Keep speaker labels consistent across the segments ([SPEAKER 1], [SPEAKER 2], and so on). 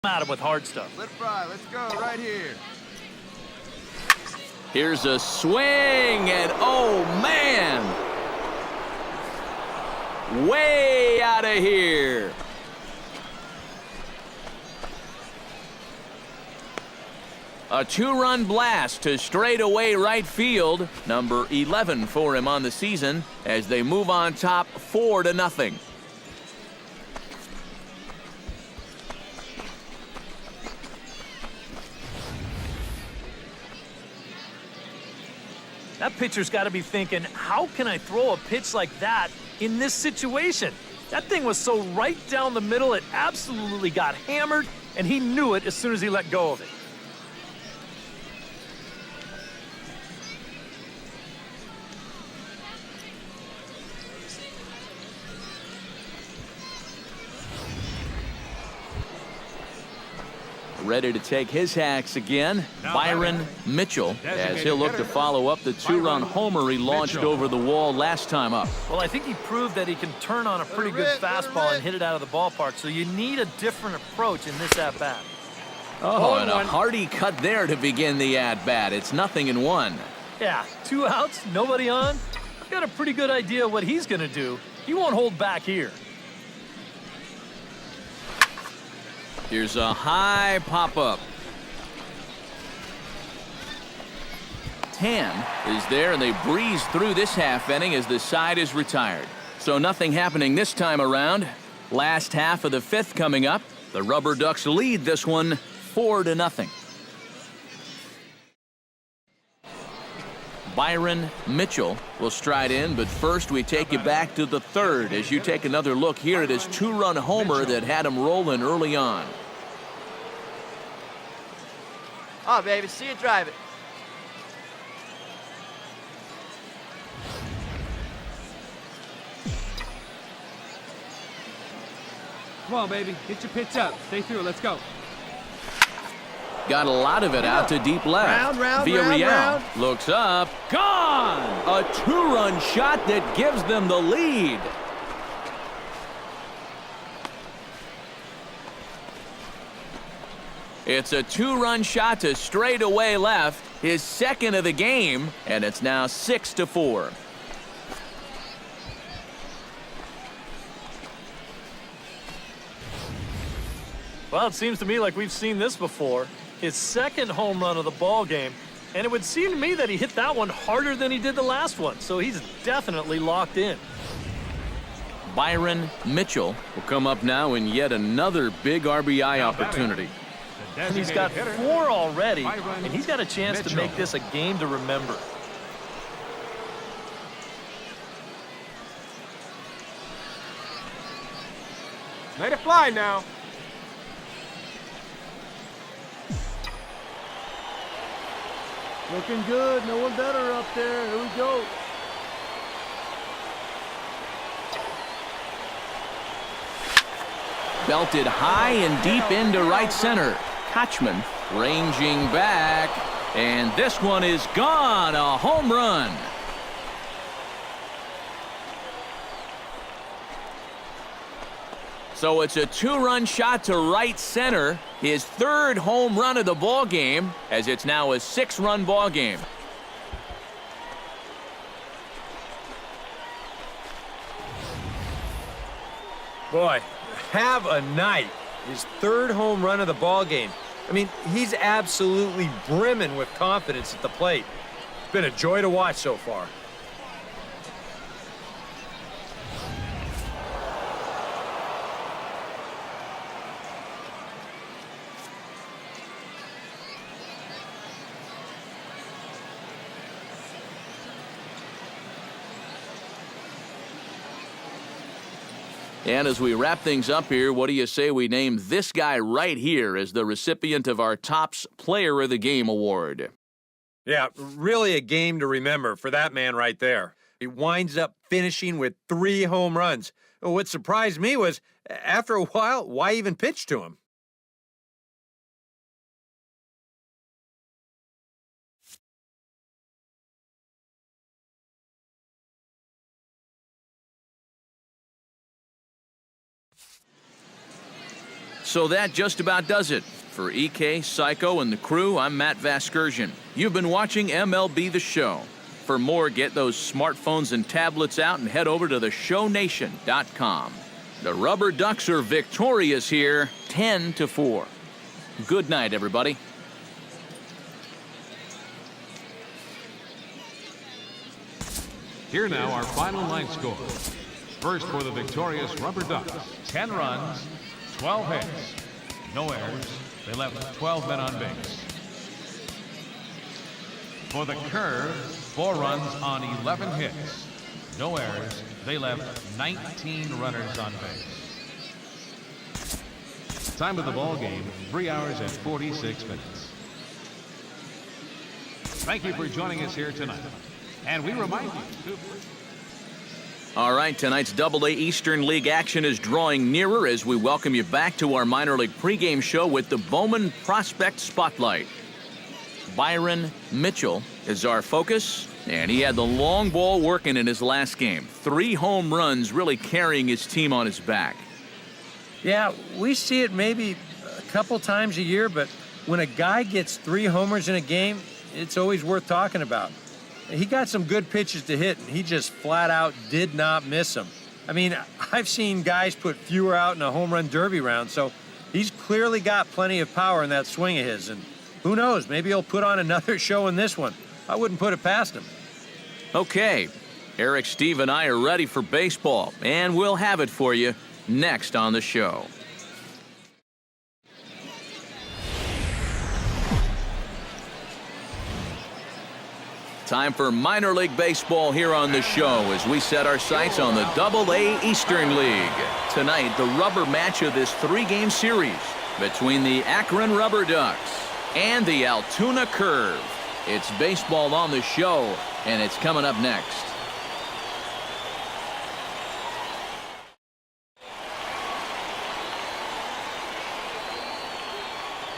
[SPEAKER 1] at him with hard stuff.
[SPEAKER 2] Let it fly. Let's go right here.
[SPEAKER 3] Here's a swing, and oh, man! Way out of here. A two-run blast to straightaway right field. Number 11 for him on the season as they move on top 4-0.
[SPEAKER 1] That pitcher's got to be thinking, how can I throw a pitch like that in this situation? That thing was so right down the middle, it absolutely got hammered, and he knew it as soon as he let go of it.
[SPEAKER 3] Ready to take his hacks again, Byron Mitchell, as he'll look to follow up the two-run homer he launched over the wall last time up.
[SPEAKER 1] Well, I think he proved that he can turn on a pretty good fastball and hit it out of the ballpark, so you need a different approach in this at-bat.
[SPEAKER 3] Oh, and a hearty cut there to begin the at-bat. It's 0-1.
[SPEAKER 1] Yeah, 2 outs, nobody on. You got a pretty good idea what he's going to do. He won't hold back here.
[SPEAKER 3] Here's a high pop-up. Tan is there, and they breeze through this half inning as the side is retired. So nothing happening this time around. Last half of the 5th coming up. The Rubber Ducks lead this one 4-0. Byron Mitchell will stride in, but first we take you back to the 3rd as you take another look here at his two-run homer that had him rolling early on.
[SPEAKER 4] Oh, baby, see you drive it.
[SPEAKER 5] Come on, baby. Get your pitch up. Stay through it. Let's go.
[SPEAKER 3] Got a lot of it out to deep left. Villarreal looks up. Gone! A two-run shot that gives them the lead. It's a two-run shot to straightaway left, his second of the game, and it's now 6-4.
[SPEAKER 1] Well, it seems to me like we've seen this before. His second home run of the ball game, and it would seem to me that he hit that one harder than he did the last one, so he's definitely locked in.
[SPEAKER 3] Byron Mitchell will come up now in yet another big RBI opportunity.
[SPEAKER 1] And he's got 4 already, and he's got a chance to make this a game to remember.
[SPEAKER 5] Let it fly now.
[SPEAKER 6] Looking good. No one better up there. Here we go.
[SPEAKER 3] Belted high and deep into right center. Kochman ranging back, and this one is gone. A home run. So it's a two-run shot to right center, his 3rd home run of the ball game, as it's now a 6-run ball game.
[SPEAKER 7] Boy, have a night. His 3rd home run of the ball game. I mean, he's absolutely brimming with confidence at the plate. It's been a joy to watch so far.
[SPEAKER 3] And as we wrap things up here, what do you say we name this guy right here as the recipient of our Topps Player of the Game award?
[SPEAKER 7] Yeah, really a game to remember for that man right there. He winds up finishing with 3 home runs. What surprised me was, after a while, why even pitch to him?
[SPEAKER 3] So that just about does it. For EK, Psycho, and the crew, I'm Matt Vasgersian. You've been watching MLB The Show. For more, get those smartphones and tablets out and head over to theshownation.com. The Rubber Ducks are victorious here, 10-4. Good night, everybody.
[SPEAKER 8] Here now our final line score. First for the victorious Rubber Ducks, 10 runs, 12 hits, no errors. They left 12 men on base. For the Curve, 4 runs on 11 hits, no errors. They left 19 runners on base. Time of the ball game, 3 hours and 46 minutes. Thank you for joining us here tonight. And we remind you to...
[SPEAKER 3] All right, tonight's Double-A Eastern League action is drawing nearer as we welcome you back to our minor league pregame show with the Bowman Prospect Spotlight. Byron Mitchell is our focus, and he had the long ball working in his last game. 3 home runs really carrying his team on his back.
[SPEAKER 7] Yeah, we see it maybe a couple times a year, but when a guy gets 3 homers in a game, it's always worth talking about. He got some good pitches to hit, and he just flat out did not miss them. I mean, I've seen guys put fewer out in a home run derby round, so he's clearly got plenty of power in that swing of his. And who knows, maybe he'll put on another show in this one. I wouldn't put it past him.
[SPEAKER 3] Okay, Eric, Steve, and I are ready for baseball, and we'll have it for you next on the show. Time for minor league baseball here on the show as we set our sights on the Double-A Eastern League. Tonight, the rubber match of this 3-game series between the Akron Rubber Ducks and the Altoona Curve. It's baseball on the show, and it's coming up next.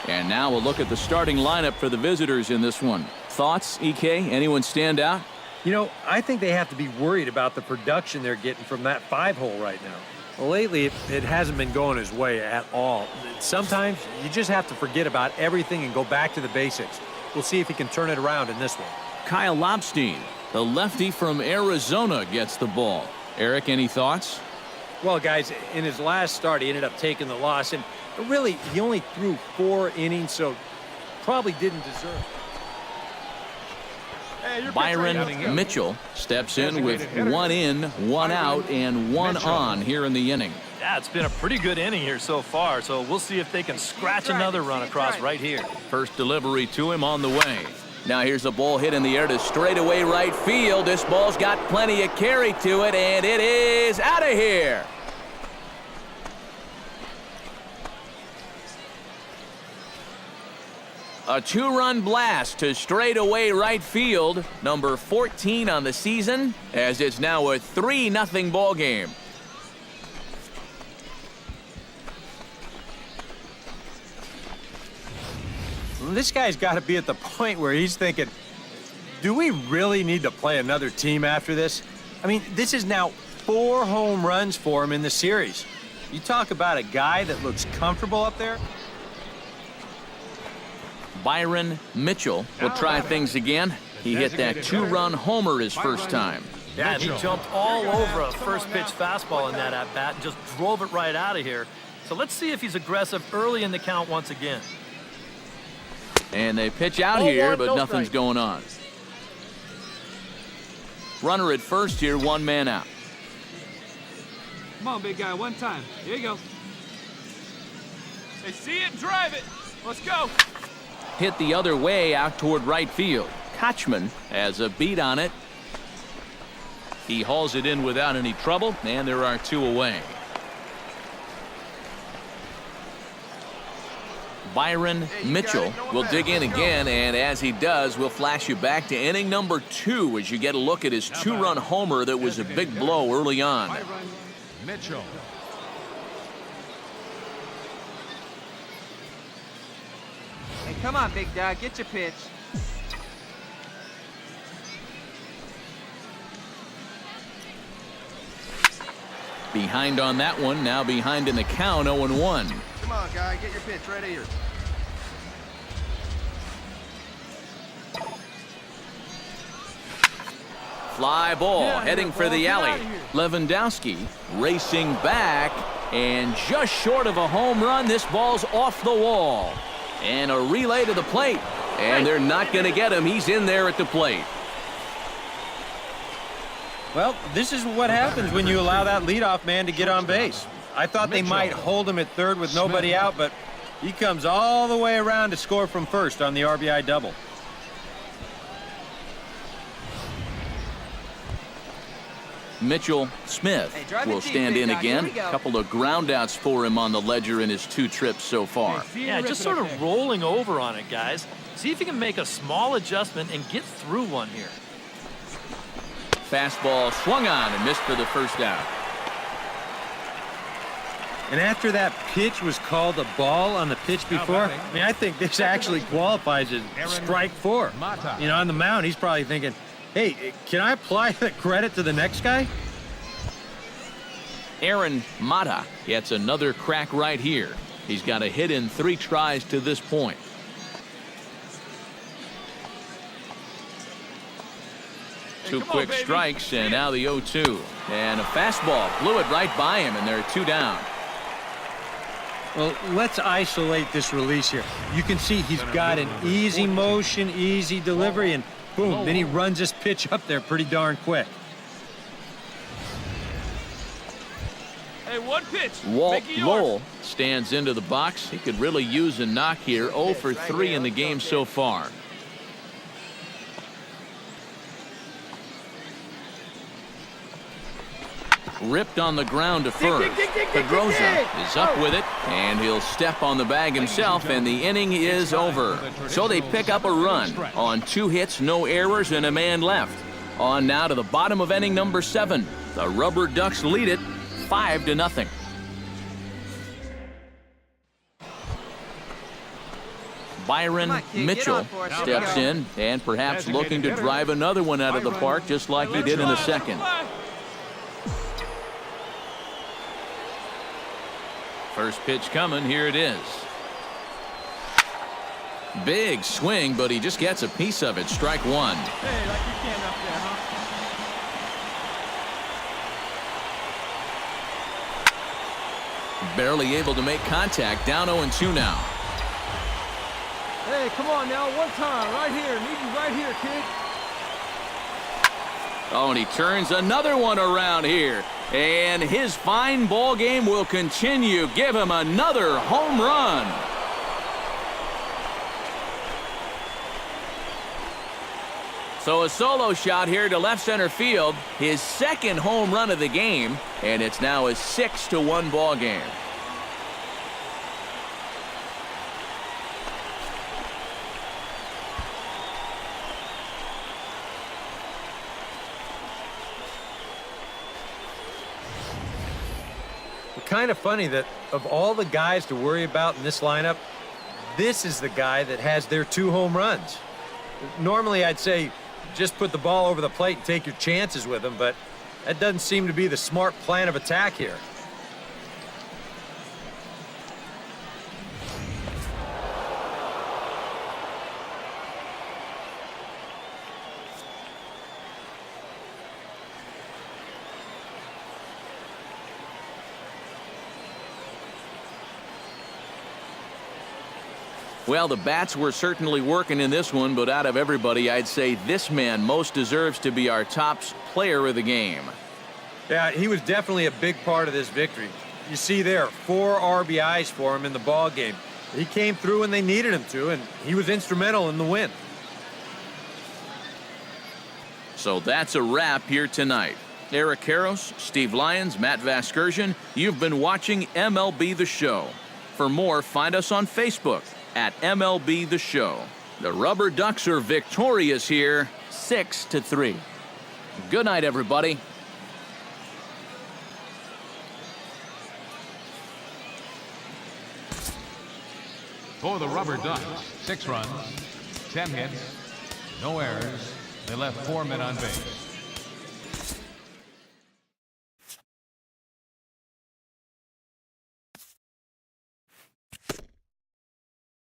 [SPEAKER 3] And now we'll look at the starting lineup for the visitors in this one. Thoughts, EK? Anyone stand out?
[SPEAKER 7] You know, I think they have to be worried about the production they're getting from that 5-hole right now. Well, lately, it hasn't been going his way at all. Sometimes you just have to forget about everything and go back to the basics. We'll see if he can turn it around in this one.
[SPEAKER 3] Kyle Lobstein, the lefty from Arizona, gets the ball. Eric, any thoughts?
[SPEAKER 7] Well, guys, in his last start, he ended up taking the loss, and really, he only threw 4 innings, so probably didn't deserve it.
[SPEAKER 3] Byron Mitchell steps in with 1 in, 1 out, and 1 on here in the inning.
[SPEAKER 1] Yeah, it's been a pretty good inning here so far, so we'll see if they can scratch another run across right here.
[SPEAKER 3] First delivery to him on the way. Now here's a ball hit in the air to straightaway right field. This ball's got plenty of carry to it, and it is out of here. A 2-run blast to straightaway right field, number 14 on the season, as it's now a 3-0 ball game.
[SPEAKER 7] This guy's got to be at the point where he's thinking, do we really need to play another team after this? I mean, this is now 4 home runs for him in the series. You talk about a guy that looks comfortable up there.
[SPEAKER 3] Byron Mitchell will try things again. He hit that 2-run homer his first time.
[SPEAKER 1] Yeah, he jumped all over a first pitch fastball in that at-bat and just drove it right out of here. So let's see if he's aggressive early in the count once again.
[SPEAKER 3] And they pitch out here, but nothing's going on. Runner at first here, 1 man out.
[SPEAKER 5] Come on, big guy, one time. Here you go.
[SPEAKER 2] They see it, drive it. Let's go.
[SPEAKER 3] Hit the other way out toward right field. Kochman has a beat on it. He hauls it in without any trouble, and there are 2 away. Byron Mitchell will dig in again, and as he does, we'll flash you back to inning number 2 as you get a look at his 2-run homer that was a big blow early on.
[SPEAKER 8] Byron Mitchell.
[SPEAKER 4] Hey, come on, big dog, get your pitch.
[SPEAKER 3] Behind on that one, now behind in the count, 0-1.
[SPEAKER 2] Come on, guy. Get your pitch right here.
[SPEAKER 3] Fly ball
[SPEAKER 5] Get out of
[SPEAKER 3] heading
[SPEAKER 5] here,
[SPEAKER 3] for
[SPEAKER 5] ball.
[SPEAKER 3] the
[SPEAKER 5] Get
[SPEAKER 3] alley.
[SPEAKER 5] out of here.
[SPEAKER 3] Lewandowski racing back, and just short of a home run, this ball's off the wall. And a relay to the plate, and they're not going to get him. He's in there at the plate.
[SPEAKER 7] Well, this is what happens when you allow that leadoff man to get on base. I thought they might hold him at third with nobody out, but he comes all the way around to score from first on the RBI double.
[SPEAKER 3] Mitchell Smith
[SPEAKER 4] Hey, drive it
[SPEAKER 3] will
[SPEAKER 4] deep,
[SPEAKER 3] stand
[SPEAKER 4] big
[SPEAKER 3] in
[SPEAKER 4] guy.
[SPEAKER 3] again.
[SPEAKER 4] Here we go.
[SPEAKER 3] A couple of groundouts for him on the ledger in his 2 trips so far.
[SPEAKER 1] Yeah, just sort of rolling over on it, guys. See if you can make a small adjustment and get through one here.
[SPEAKER 3] Fastball swung on and missed for the first out.
[SPEAKER 7] And after that pitch was called a ball on the pitch before, I mean, I think this actually qualifies as strike 4. You know, on the mound, he's probably thinking, hey, can I apply the credit to the next guy?
[SPEAKER 3] Aaron Mata gets another crack right here. He's got a hit in 3 tries to this point. Two quick strikes, and now the 0-2. And a fastball blew it right by him, and they're 2 down.
[SPEAKER 7] Well, let's isolate this release here. You can see he's got an easy motion, easy delivery, and boom, then he runs this pitch up there pretty darn quick.
[SPEAKER 2] Hey, one pitch.
[SPEAKER 3] Walt
[SPEAKER 2] Make it yours.
[SPEAKER 3] Lowell stands into the box. He could really use a knock here. 0 for 3 in the game so far. Ripped on the ground to first. Pedroza is up with it, and he'll step on the bag himself, and the inning is over. So they pick up a run on 2 hits, no errors, and a man left. On now to the bottom of inning number 7. The Rubber Ducks lead it 5-0. Byron
[SPEAKER 4] Come on, kid, get
[SPEAKER 3] Mitchell
[SPEAKER 4] on for us. Here we
[SPEAKER 3] steps
[SPEAKER 4] go.
[SPEAKER 3] in, and perhaps looking to drive another one out of the park just like he did in the second. First pitch coming, here it is. Big swing, but he just gets a piece of it. Strike 1.
[SPEAKER 5] Hey, like you can up there, huh?
[SPEAKER 3] Barely able to make contact. Down 0-2 now.
[SPEAKER 6] Hey, come on now, one time, right here. Need you right here, kid.
[SPEAKER 3] Oh, and he turns another one around here. And his fine ball game will continue. Give him another home run. So a solo shot here to left center field. His second home run of the game. And it's now a 6-1 ball game.
[SPEAKER 7] Kind of funny that of all the guys to worry about in this lineup, this is the guy that has their 2 home runs. Normally, I'd say just put the ball over the plate and take your chances with him, but that doesn't seem to be the smart plan of attack here.
[SPEAKER 3] Well, the bats were certainly working in this one, but out of everybody, I'd say this man most deserves to be our top player of the game.
[SPEAKER 7] Yeah, he was definitely a big part of this victory. You see there, 4 RBIs for him in the ball game. He came through when they needed him to, and he was instrumental in the win.
[SPEAKER 3] So that's a wrap here tonight. Eric Karros, Steve Lyons, Matt Vasgersian, you've been watching MLB The Show. For more, find us on Facebook at MLB The Show. The Rubber Ducks are victorious here, 6-3. Good night, everybody.
[SPEAKER 8] For the Rubber Ducks, 6 runs, 10 hits, no errors. They left 4 men on base.